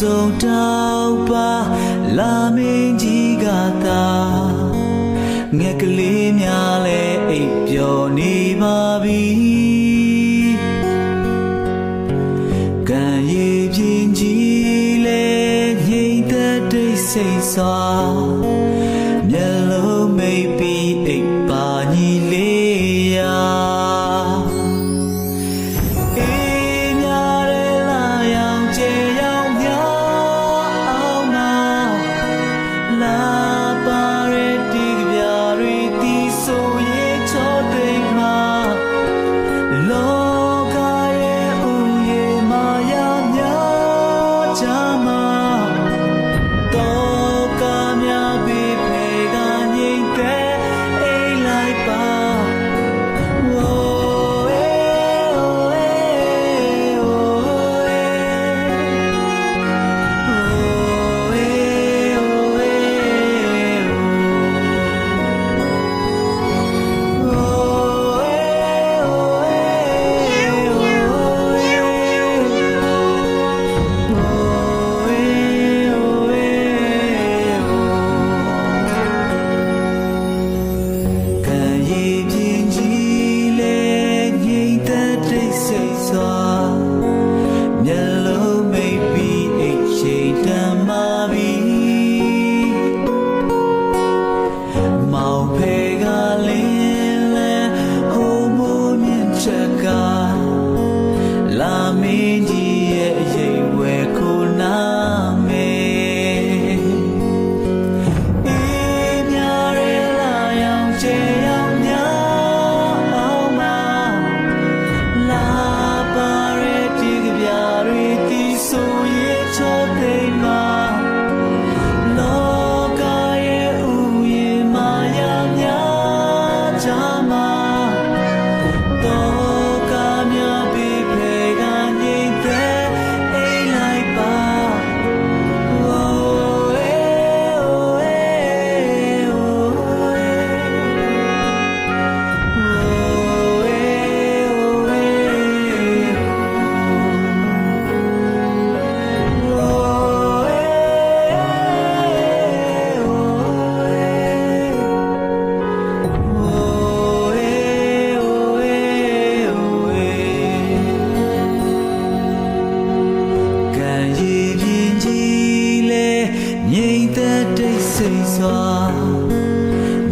ဆုံးတောက်ပါလာမင်းကြီးကသာငှက်ကလေးများလဲအိပ်ပျော်နေပါပြီကံရည်ပြင်းကြီးလဲငြိမ်သက်တိတ်ဆိတ်စွာမျက်လုံးမိတ်ပြီးအိပ်ပါညီလေးရာစိတ်စွာ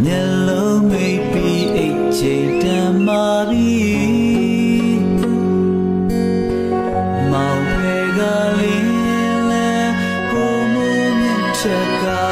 မျက်လုံးမိတ်ပြီးအိတ်ချိန်တန်မာပြီမောင်ဖဲကလေးလဲဟိုမူမြတ်ချက်က